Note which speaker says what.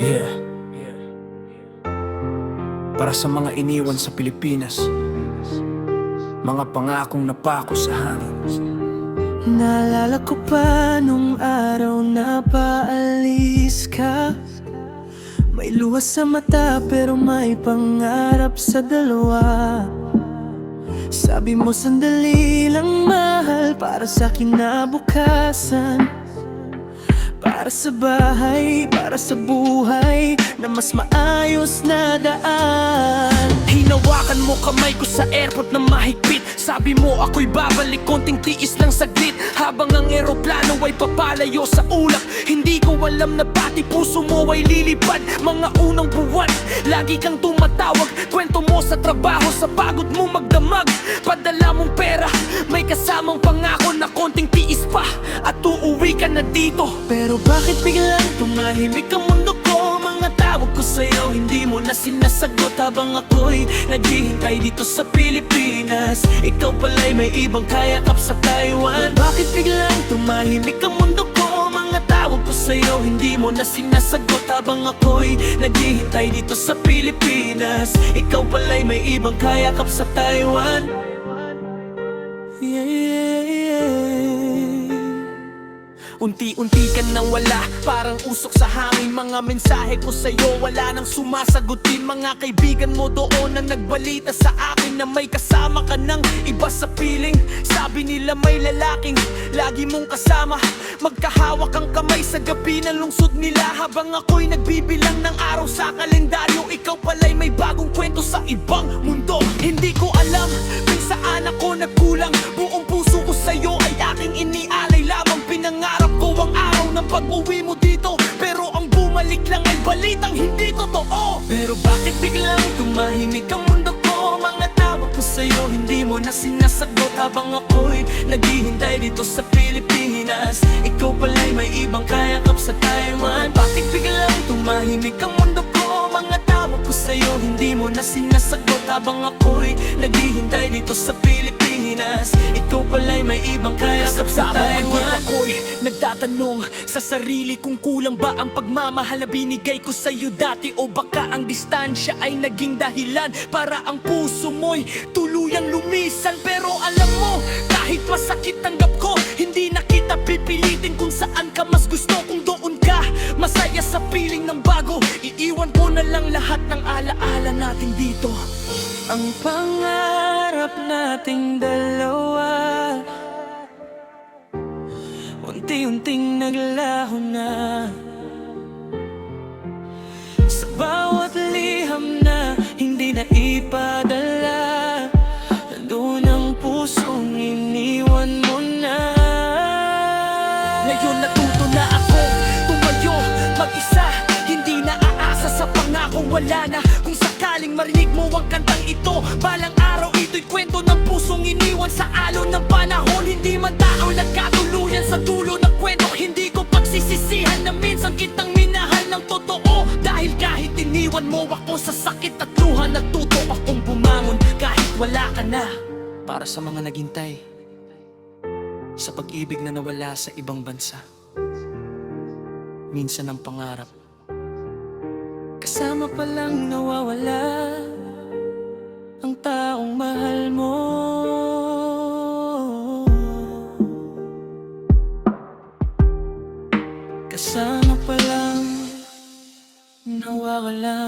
Speaker 1: Yeah. Para sa mga iniwan sa Pilipinas, mga pangakong napako sa hangin.
Speaker 2: Naalala ko pa nung araw na paalis ka. May luha sa mata pero may pangarap sa dalawa. Sabi mo sandali lang mahal para sa kinabukasan, para sa bahay, para sa buhay na mas maayos na daan.
Speaker 3: Hinawakan mo kamay ko sa airport na mahigpit. Sabi mo ako'y babalik, konting tiis lang saglit. Habang ang eroplano ay papalayo sa ulap, hindi ko alam na pati puso mo ay lilipad. Mga unang buwan, lagi kang tumatawag. Kwento mo sa trabaho, sa pagod mo magdamag. Padala mong pera, may kasamang pangako na konting tiis pa at uuwi ka na dito.
Speaker 2: Pero bakit biglang tumahimik ang mundo ko? Mga tawag ko sa'yo, hindi mo na sinasagot. Habang ako'y naghihintay dito sa Pilipinas, ikaw pala'y may ibang kayakap sa Taiwan. Bakit biglang tumahimik ang mundo ko? Mga tawag ko sa'yo, hindi mo na sinasagot. Habang ako'y naghihintay dito sa Pilipinas, ikaw pala'y may ibang kayakap sa Taiwan. Yeah, yeah, yeah.
Speaker 3: Unti-unti ka nang wala, parang usok sa hangin. Mga mensahe ko sa'yo, wala nang sumasagutin. Mga kaibigan mo doon ang nagbalita sa akin na may kasama ka ng iba sa piling. Sabi nila may lalaking lagi mong kasama, magkahawak ang kamay sa gabi ng lungsod nila. Habang ako'y nagbibilang ng araw sa kalendaryo, ikaw pala'y may bagong kwento sa ibang mundo. Hindi ko alam kung saan ako nagkulang. Buong puso ko sa'yo ay aking inialay lamang. Pinangarap ko ang araw ng pag-uwi mo dito, pero ang bumalik lang ay balitang hindi totoo.
Speaker 2: Pero bakit biglang tumahimik ang mundo ko? Mga tawag ko sa'yo, hindi mo na sinasagot. Habang ako'y naghihintay dito sa Pilipinas, ikaw pala'y may ibang kayakap sa Taiwan. Bakit biglang tumahimik ang mundo ko? Mga tawag ko sa'yo, hindi mo na sinasagot. Habang ako'y naghihintay dito sa Pilipinas, ikaw pala'y may ibang kayakap sa Taiwan.
Speaker 3: Ako'y nagtatanong sa sarili kung kulang ba ang pagmamahal na binigay ko sa'yo dati, o baka ang distansya ay naging dahilan para ang puso mo'y tuluyang lumisan. Pero alam mo, kahit masakit tanggap ko, hindi na kita pipilitin kung saan ka mas gusto. Kung doon ka masaya sa piling ng bago, iiwan ko na lang lahat ng alaala natin dito.
Speaker 2: Ang pangarap nating dalawa unti-unting naglaho na. Sa bawat liham na hindi na ipadala, nandun ang pusong iniwan mo na.
Speaker 3: Ngayon natuto na ako tumayo mag-isa, hindi na aasa sa pangako, wala na. Kung sakaling marinig mo ang kantang ito, balang araw ito'y kwento ng pusong iniwan sa alon ng panahon. Hindi man tao nagkatuluyan sa dulo ng kwento, hindi ko pagsisisihan na minsan kitang minahal ng totoo. Dahil kahit iniwan mo ako sa sakit at luha, natuto akong bumangon kahit wala ka na.
Speaker 2: Para sa mga naghintay sa pag-ibig na nawala sa ibang bansa, minsan ang pangarap kasama palang nawawala ang taong mahal mo. Kasama palang nawawala